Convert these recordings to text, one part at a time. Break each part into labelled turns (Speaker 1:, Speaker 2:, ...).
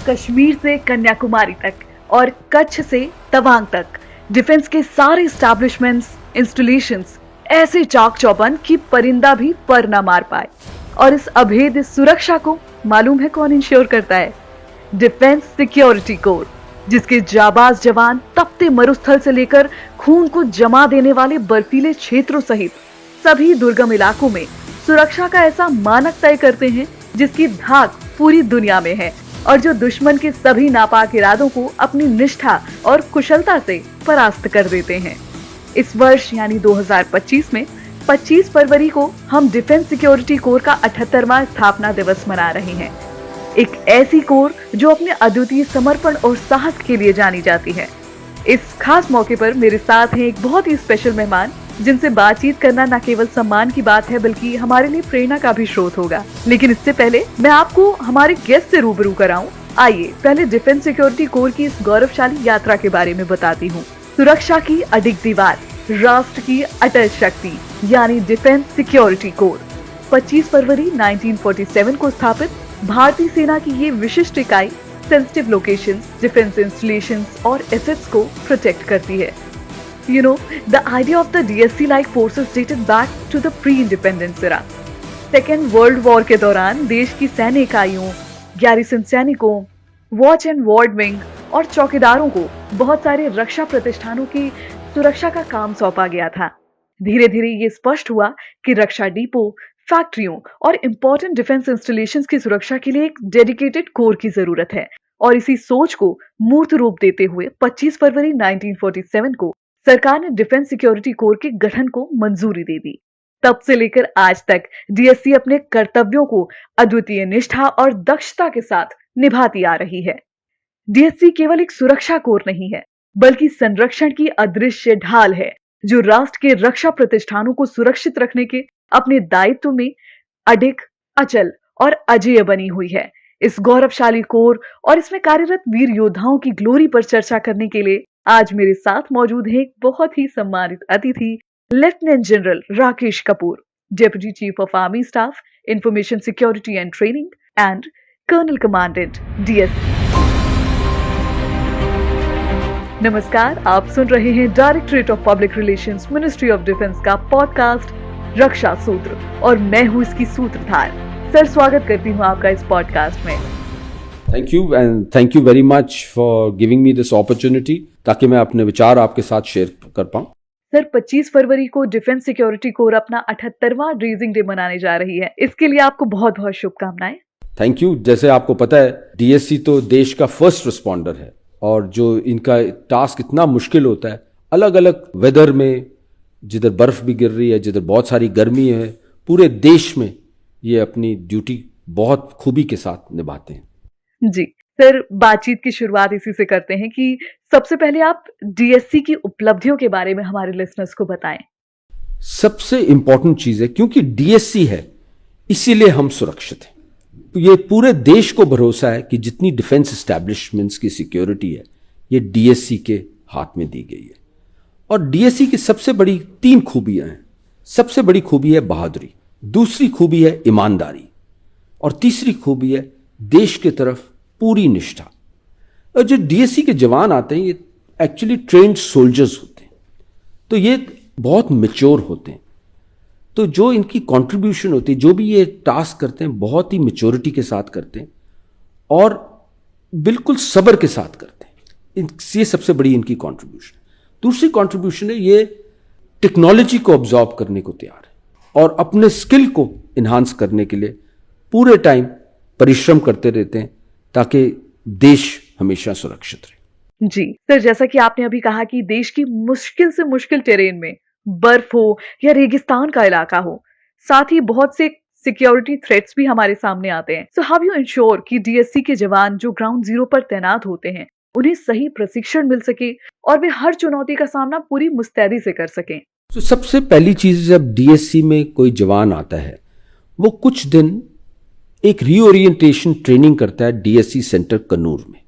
Speaker 1: कश्मीर से कन्याकुमारी तक और कच्छ से तवांग तक डिफेंस के सारे एस्टैब्लिशमेंट्स, इंस्टॉलेशंस ऐसे चाक चौबंद कि परिंदा भी पर ना मार पाए। और इस अभेद सुरक्षा को मालूम है कौन इंश्योर करता है? डिफेंस सिक्योरिटी कोर, जिसके जाबाज जवान तपते मरुस्थल से लेकर खून को जमा देने वाले बर्फीले क्षेत्रों सहित सभी दुर्गम इलाकों में सुरक्षा का ऐसा मानक तय करते हैं जिसकी धाक पूरी दुनिया में है और जो दुश्मन के सभी नापाक इरादों को अपनी निष्ठा और कुशलता से परास्त कर देते हैं। इस वर्ष यानी 2025 में 25 फरवरी को हम डिफेंस सिक्योरिटी कोर का 78वां स्थापना दिवस मना रहे हैं। एक ऐसी कोर जो अपने अद्वितीय समर्पण और साहस के लिए जानी जाती है। इस खास मौके पर मेरे साथ हैं एक बहुत ही स्पेशल मेहमान जिनसे बातचीत करना न केवल सम्मान की बात है बल्कि हमारे लिए प्रेरणा का भी स्रोत होगा। लेकिन इससे पहले मैं आपको हमारे गेस्ट से रूबरू कराऊं। आइए पहले डिफेंस सिक्योरिटी कोर की इस गौरवशाली यात्रा के बारे में बताती हूँ। सुरक्षा की अडिग दीवार, राष्ट्र की अटल शक्ति यानी डिफेंस सिक्योरिटी कोर 25 फरवरी 1947 को स्थापित भारतीय सेना की ये विशिष्ट इकाई सेंसिटिव लोकेशंस, डिफेंस इंस्टॉलेशंस और एसेट्स को प्रोटेक्ट करती है। You know, the idea of the DSC-like forces dated back to the pre-independence era. Second world war के दौरान देश की सैन्य इकाइयों, गैरिसन सैनिकों, वॉच एंड वार्ड विंग और चौकीदारों को बहुत सारे रक्षा प्रतिष्ठानों की सुरक्षा का काम सौंपा गया था। धीरे धीरे ये स्पष्ट हुआ कि रक्षा डिपो, फैक्ट्रियों और इम्पोर्टेंट डिफेंस इंस्टॉलेशंस की सुरक्षा के लिए एक डेडिकेटेड कोर की जरूरत है। और इसी सोच को मूर्त रूप देते हुए 25 फरवरी 1947 को सरकार ने डिफेंस सिक्योरिटी कोर के गठन को मंजूरी दे दी। तब से लेकर आज तक डीएससी अपने कर्तव्यों को अद्वितीय निष्ठा और दक्षता के साथ निभाती आ रही है। डीएससी केवल एक सुरक्षा कोर नहीं है बल्कि संरक्षण की अदृश्य ढाल है जो राष्ट्र के रक्षा प्रतिष्ठानों को सुरक्षित रखने के अपने दायित्व में अडिग, अचल और अजेय बनी हुई है। इस गौरवशाली कोर और इसमें कार्यरत वीर योद्धाओं की ग्लोरी पर चर्चा करने के लिए आज मेरे साथ मौजूद है एक बहुत ही सम्मानित अतिथि, lieutenant general Rakesh Kapoor, deputy chief of army staff, information security and training and colonel commandant DSC. नमस्कार, आप सुन रहे हैं directorate of public relations, ministry of defence का पॉडकास्ट रक्षा सूत्र और मैं हूं इसकी सूत्रधार। सर, स्वागत करती हूं आपका इस पॉडकास्ट में।
Speaker 2: Thank you and thank you very much for giving me this opportunity ताकि मैं अपने विचार आपके साथ शेयर कर पाऊं।
Speaker 1: सर, 25 फरवरी को डिफेंस सिक्योरिटी कोर अपना 78वां रेजिंग डे मनाने जा रही है। इसके लिए आपको बहुत बहुत शुभकामनाएं।
Speaker 2: Thank you. जैसे आपको पता है, डीएससी तो देश का फर्स्ट रिस्पॉन्डर है और जो इनका टास्क इतना मुश्किल होता है, अलग अलग वेदर में, जिधर बर्फ भी गिर रही है, जिधर बहुत सारी गर्मी है, पूरे देश में ये अपनी ड्यूटी बहुत खूबी के साथ निभाते हैं।
Speaker 1: जी सर, बातचीत की शुरुआत इसी से करते हैं कि सबसे पहले आप डीएससी की उपलब्धियों के बारे में हमारे लिसनर्स को बताएं।
Speaker 2: सबसे इंपॉर्टेंट चीज है, क्योंकि डीएससी है इसीलिए हम सुरक्षित हैं। ये पूरे देश को भरोसा है कि जितनी डिफेंस एस्टैब्लिशमेंट्स की सिक्योरिटी है ये डीएससी के हाथ में दी गई है। और डीएससी की सबसे बड़ी 3 खूबियां हैं। सबसे बड़ी खूबी है बहादुरी, दूसरी खूबी है ईमानदारी और तीसरी खूबी है देश की तरफ पूरी निष्ठा। और जो डीएससी के जवान आते हैं ये एक्चुअली ट्रेन्ड सोल्जर्स होते हैं, तो ये बहुत मैच्योर होते हैं। तो जो इनकी कंट्रीब्यूशन होती है, जो भी ये टास्क करते हैं, बहुत ही मैच्योरिटी के साथ करते हैं और बिल्कुल सब्र के साथ करते हैं। ये सबसे बड़ी इनकी कंट्रीब्यूशन। दूसरी कंट्रीब्यूशन है ये टेक्नोलॉजी को ऑब्जॉर्व करने को तैयार है और अपने स्किल को इन्हांस करने के लिए पूरे टाइम परिश्रम करते रहते हैं ताकि देश हमेशा सुरक्षित रहे।
Speaker 1: जी सर, जैसा कि आपने अभी कहा कि देश की मुश्किल से मुश्किल टेरेन में, बर्फ हो या रेगिस्तान का इलाका हो, साथ ही बहुत से सिक्योरिटी थ्रेट्स भी हमारे सामने आते हैं। सो हाउ यू इंश्योर कि डीएससी के जवान जो ग्राउंड जीरो पर तैनात होते हैं उन्हें सही प्रशिक्षण मिल सके और वे हर चुनौती का सामना पूरी मुस्तैदी से कर सकें?
Speaker 2: तो सबसे पहली चीज, जब डीएससी में कोई जवान आता है वो कुछ दिन एक रीओरिएंटेशन ट्रेनिंग करता है डीएससी सेंटर कन्नूर में।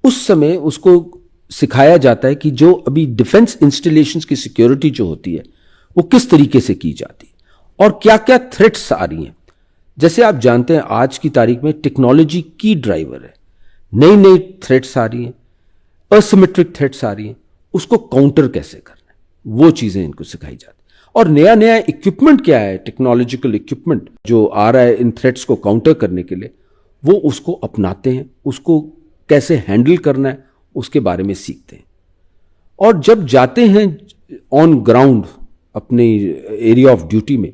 Speaker 2: उस समय उसको सिखाया जाता है कि जो अभी डिफेंस इंस्टॉलेशंस की सिक्योरिटी जो होती है वो किस तरीके से की जाती है और क्या क्या थ्रेट्स आ रही हैं। जैसे आप जानते हैं आज की तारीख में टेक्नोलॉजी की ड्राइवर है। नई नई थ्रेट्स आ रही हैं, असिमेट्रिक थ्रेट्स आ रही हैं, उसको काउंटर कैसे करना है, वो चीजें इनको सिखाई जाती। और नया नया इक्विपमेंट क्या है, टेक्नोलॉजिकल इक्विपमेंट जो आ रहा है इन थ्रेट्स को काउंटर करने के लिए, वो उसको अपनाते हैं, उसको कैसे हैंडल करना है उसके बारे में सीखते हैं। और जब जाते हैं ऑन ग्राउंड अपने एरिया ऑफ ड्यूटी में,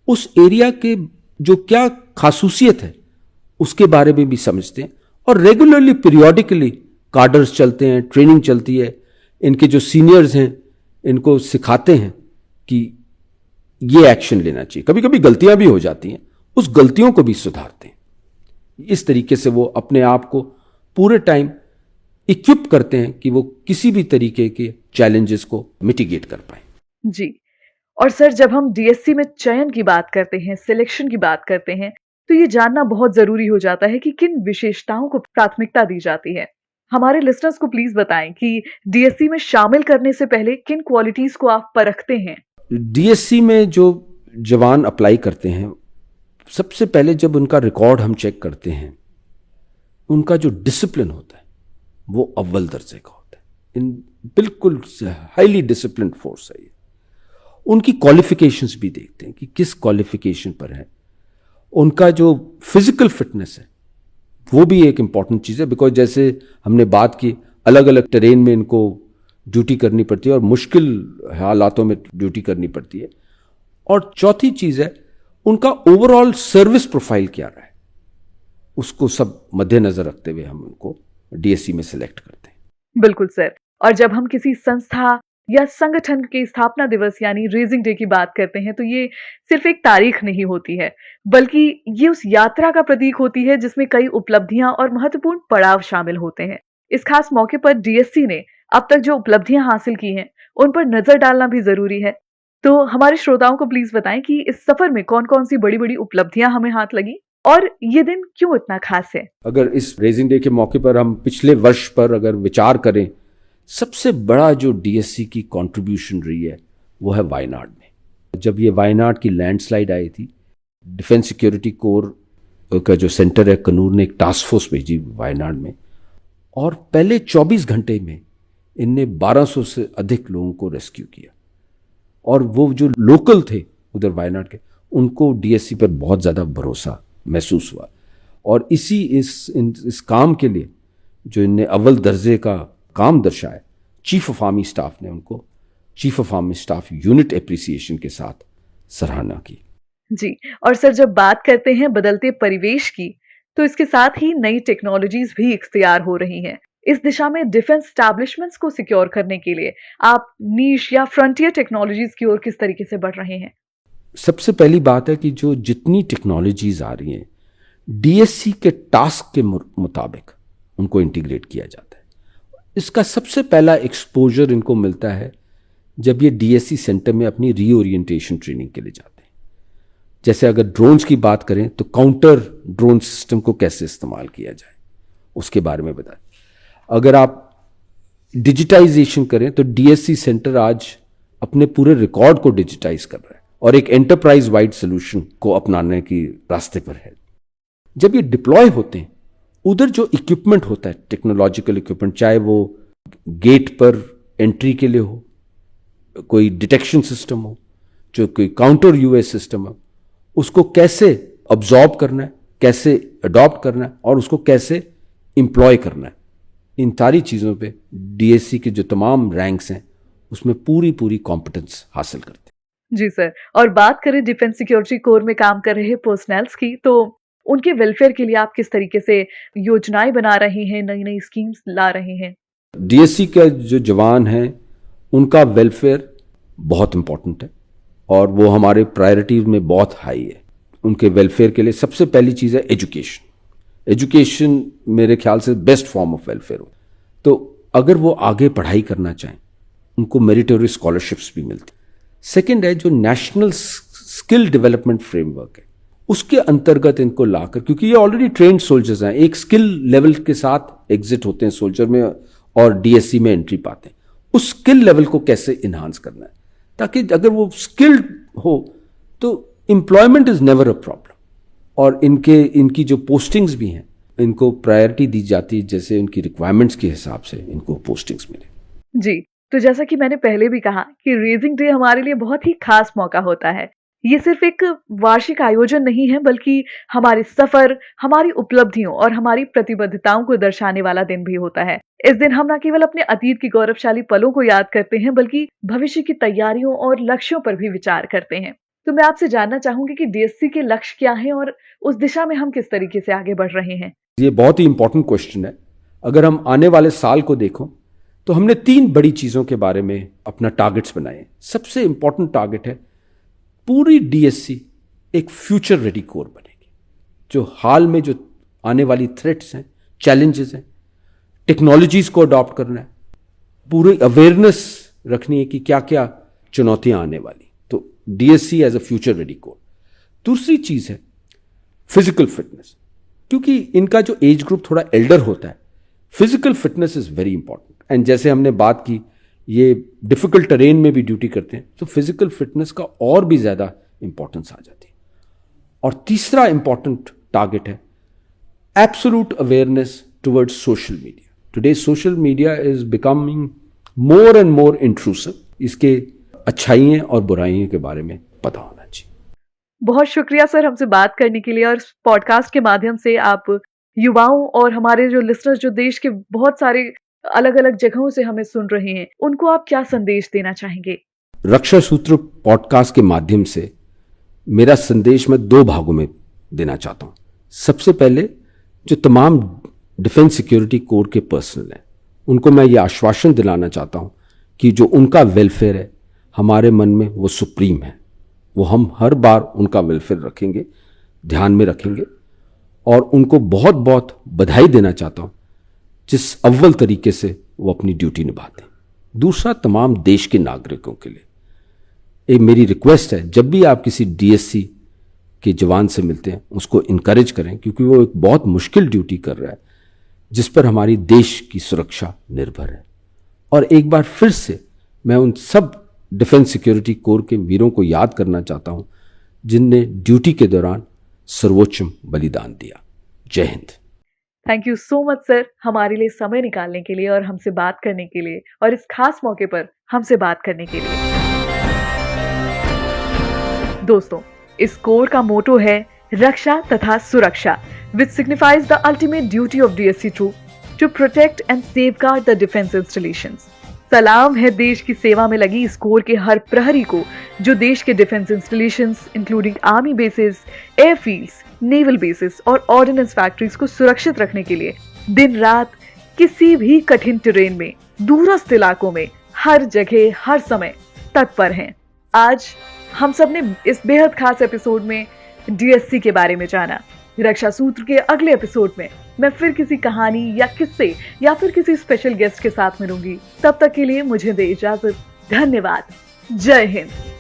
Speaker 2: उस एरिया के जो क्या खासूसियत है उसके बारे में भी समझते हैं। और रेगुलरली पीरियोडिकली कार्डर्स चलते हैं, ट्रेनिंग चलती है, इनके जो सीनियर्स हैं इनको सिखाते हैं कि ये एक्शन लेना चाहिए। कभी कभी गलतियां भी हो जाती हैं, उस गलतियों को भी सुधारते हैं। इस तरीके से वो अपने आप को पूरे टाइम इक्विप करते हैं कि वो किसी भी तरीके के चैलेंजेस को मिटिगेट कर पाए।
Speaker 1: जी। और सर, जब हम डीएससी में चयन की बात करते हैं, सिलेक्शन की बात करते हैं, तो ये जानना बहुत जरूरी हो जाता है कि किन विशेषताओं को प्राथमिकता दी जाती है। हमारे लिसनर्स को प्लीज बताएं कि डीएससी में शामिल करने से पहले किन क्वालिटीज को आप परखते हैं।
Speaker 2: डीएससी में जो जवान अप्लाई करते हैं, सबसे पहले जब उनका रिकॉर्ड हम चेक करते हैं, उनका जो डिसिप्लिन होता है वो अव्वल दर्जे का होता है। इन बिल्कुल हाईली डिसिप्लिन फोर्स है ये। उनकी क्वालिफिकेशंस भी देखते हैं कि किस क्वालिफिकेशन पर है। उनका जो फिजिकल फिटनेस है वो भी एक इंपॉर्टेंट चीज़ है, बिकॉज जैसे हमने बात की, अलग अलग टेरेन में इनको ड्यूटी करनी पड़ती है और मुश्किल हालातों में ड्यूटी करनी पड़ती है। और चौथी चीज़ है उनका ओवरऑल सर्विस प्रोफाइल क्या रहा है, उसको सब मद्देनजर रखते हुए हम उनको डीएससी में सिलेक्ट करते हैं।
Speaker 1: बिल्कुल सर। और जब हम किसी संस्था या संगठन के स्थापना दिवस यानी रेजिंग डे की बात करते हैं, तो ये सिर्फ एक तारीख नहीं होती है, बल्कि ये उस यात्रा का प्रतीक होती है जिसमें कई उपलब्धियां और महत्वपूर्ण पड़ाव शामिल होते हैं। इस खास मौके पर डीएससी ने अब तक जो उपलब्धियां हासिल की हैं, उन पर नजर डालना भी जरूरी है। तो हमारे श्रोताओं को प्लीज बताएं कि इस सफर में कौन कौन सी बड़ी बड़ी उपलब्धियां हमें हाथ लगी और ये दिन क्यों इतना खास है।
Speaker 2: अगर इस रेजिंग डे के मौके पर हम पिछले वर्ष पर अगर विचार करें, सबसे बड़ा जो डीएससी की कंट्रीब्यूशन रही है वो है वायनाड में। जब ये वायनाड की लैंडस्लाइड आई थी, डिफेंस सिक्योरिटी कोर का जो सेंटर है कनूर ने एक टास्क फोर्स भेजी वायनाड में, और पहले 24 घंटे में इनने 1200 से अधिक लोगों को रेस्क्यू किया। और वो जो लोकल थे उधर वायनाड के, उनको डीएससी पर बहुत ज़्यादा भरोसा महसूस हुआ। और इस काम के लिए जो इनने अव्वल दर्जे का काम दर्शाया, चीफ ऑफ आर्मी स्टाफ ने उनको chief of army staff unit appreciation के साथ सराहना की।
Speaker 1: जी। और सर, जब बात करते हैं बदलते परिवेश की, तो इसके साथ ही नई टेक्नोलॉजीज भी इख्तियार हो रही हैं। इस दिशा में डिफेंस एस्टैब्लिशमेंट्स को सिक्योर करने के लिए आप नीश या फ्रंटियर टेक्नोलॉजीज की ओर किस तरीके से बढ़ रहे हैं।
Speaker 2: सबसे पहली बात है कि जो जितनी टेक्नोलॉजीज आ रही हैं, डीएससी के टास्क के मुताबिक उनको इंटीग्रेट किया जाता है। इसका सबसे पहला एक्सपोजर इनको मिलता है जब ये डीएससी सेंटर में अपनी रीओरिएंटेशन ट्रेनिंग के लिए जाते हैं। जैसे अगर ड्रोन्स की बात करें तो काउंटर ड्रोन सिस्टम को कैसे इस्तेमाल किया जाए उसके बारे में बताएं। अगर आप डिजिटाइजेशन करें तो डीएससी सेंटर आज अपने पूरे रिकॉर्ड को डिजिटाइज कर रहा है और एक एंटरप्राइज वाइड सोल्यूशन को अपनाने की रास्ते पर है। जब ये डिप्लॉय होते हैं, उधर जो इक्विपमेंट होता है, टेक्नोलॉजिकल इक्विपमेंट, चाहे वो गेट पर एंट्री के लिए हो, कोई डिटेक्शन सिस्टम हो, जो कोई काउंटर यूएस सिस्टम हो, उसको कैसे अब्जॉर्ब करना है, कैसे अडॉप्ट करना है और उसको कैसे इंप्लॉय करना है, इन सारी चीज़ों पे डीएससी के जो तमाम रैंक्स हैं उसमें पूरी कॉम्पिटेंस हासिल करते हैं।
Speaker 1: जी सर। और बात करें डिफेंस सिक्योरिटी कोर में काम कर रहे पर्सनल्स की, तो उनके वेलफेयर के लिए आप किस तरीके से योजनाएं बना रहे हैं, नई नई स्कीम्स ला रहे हैं।
Speaker 2: डीएससी के जो जवान हैं उनका वेलफेयर बहुत इंपॉर्टेंट है और वो हमारे प्रायोरिटी में बहुत हाई है। उनके वेलफेयर के लिए सबसे पहली चीज़ है एजुकेशन मेरे ख्याल से बेस्ट फॉर्म ऑफ वेलफेयर हो। तो अगर वो आगे पढ़ाई करना चाहें, उनको मेरिटोरियस स्कॉलरशिप्स भी मिलती। सेकेंड है जो नेशनल स्किल डेवलपमेंट फ्रेमवर्क है, उसके अंतर्गत इनको लाकर, क्योंकि ये ऑलरेडी ट्रेन्ड सोल्जर्स हैं, एक स्किल लेवल के साथ एग्जिट होते हैं सोल्जर में और डीएससी में एंट्री पाते हैं। उस स्किल लेवल को कैसे इन्हांस करना है ताकि अगर वो स्किल्ड हो तो employment is never a problem. और इनकी जो पोस्टिंग्स भी हैं इनको प्रायोरिटी दी जाती है, जैसे उनकी रिक्वायरमेंट्स के हिसाब से इनको पोस्टिंग्स मिले।
Speaker 1: जी, तो जैसा कि मैंने पहले भी कहा कि रेजिंग डे हमारे लिए बहुत ही खास मौका होता है। ये सिर्फ एक वार्षिक आयोजन नहीं है, बल्कि हमारे सफर, हमारी उपलब्धियों और हमारी प्रतिबद्धताओं को दर्शाने वाला दिन भी होता है। इस दिन हम न केवल अपने अतीत की गौरवशाली पलों को याद करते हैं, बल्कि भविष्य की तैयारियों और लक्ष्यों पर भी विचार करते हैं। तो मैं आपसे जानना चाहूंगी कि डीएससी के लक्ष्य क्या हैं और उस दिशा में हम किस तरीके से आगे बढ़ रहे हैं।
Speaker 2: ये बहुत ही इंपॉर्टेंट क्वेश्चन है। अगर हम आने वाले साल को देखो तो हमने 3 बड़ी चीजों के बारे में अपना टारगेट्स बनाए। सबसे इंपॉर्टेंट टारगेट है पूरी डीएससी एक फ्यूचर रेडी कोर बनेगी, जो हाल में जो आने वाली थ्रेट्स हैं, चैलेंजेस हैं, टेक्नोलॉजीज को अडॉप्ट करना है, पूरी अवेयरनेस रखनी है कि क्या क्या चुनौतियां आने वाली। तो DSC as a future ready core. दूसरी चीज है फिजिकल फिटनेस, क्योंकि इनका जो एज ग्रुप थोड़ा एल्डर होता है, physical fitness is very important. And जैसे हमने बात की, ये डिफिकल्ट टेरेन में भी ड्यूटी करते हैं, तो फिजिकल फिटनेस का और भी ज्यादा इंपॉर्टेंस आ जाती है। और तीसरा इंपॉर्टेंट टारगेट है absolute awareness towards social media. Today social media is becoming more and more intrusive. इसके अच्छाइयां और बुराइयों के बारे में पता होना चाहिए।
Speaker 1: बहुत शुक्रिया सर हमसे बात करने के लिए, और इस पॉडकास्ट के माध्यम से आप युवाओं और हमारे जो लिसनर्स जो देश के बहुत सारे अलग अलग जगहों से हमें सुन रहे हैं, उनको आप क्या संदेश देना चाहेंगे?
Speaker 2: रक्षा सूत्र पॉडकास्ट के माध्यम से मेरा संदेश मैं 2 भागों में देना चाहता हूं। सबसे पहले जो तमाम डिफेंस सिक्योरिटी कोर के पर्सनल हैं, उनको मैं ये आश्वासन दिलाना चाहता हूं कि जो उनका वेलफेयर है हमारे मन में वो सुप्रीम है। वो हम हर बार उनका वेलफेयर रखेंगे, ध्यान में रखेंगे, और उनको बहुत बहुत बधाई देना चाहता हूं जिस अव्वल तरीके से वो अपनी ड्यूटी निभाते हैं। दूसरा, तमाम देश के नागरिकों के लिए एक मेरी रिक्वेस्ट है, जब भी आप किसी डीएससी के जवान से मिलते हैं उसको इनकरेज करें, क्योंकि वो एक बहुत मुश्किल ड्यूटी कर रहा है जिस पर हमारी देश की सुरक्षा निर्भर है। और एक बार फिर से मैं उन सब डिफेंस सिक्योरिटी कोर के वीरों को याद करना चाहता हूं जिनने ड्यूटी के दौरान सर्वोच्च बलिदान दिया। जय Hind.
Speaker 1: Thank you so much sir, हमारे लिए समय निकालने के लिए और हमसे बात करने के लिए, और इस खास मौके पर हमसे बात करने के लिए। दोस्तों, इस कोर का मोटो है रक्षा तथा सुरक्षा, which signifies the ultimate duty of DSC troop to protect and safeguard the defence installations. सलाम है देश की सेवा में लगी इस कोर के हर प्रहरी को, जो देश के defence installations including army basis, airfields, naval basis और ऑर्डिनेंस फैक्ट्रीज को सुरक्षित रखने के लिए दिन रात किसी भी कठिन टेरेन में, दूरस्थ इलाकों में, हर जगह हर समय तत्पर हैं। आज हम सब ने इस बेहद खास एपिसोड में डीएससी के बारे में जाना। रक्षा सूत्र के अगले एपिसोड में मैं फिर किसी कहानी या किस्से या फिर किसी स्पेशल गेस्ट के साथ मिलूंगी। तब तक के लिए मुझे दे इजाजत। धन्यवाद। जय हिंद।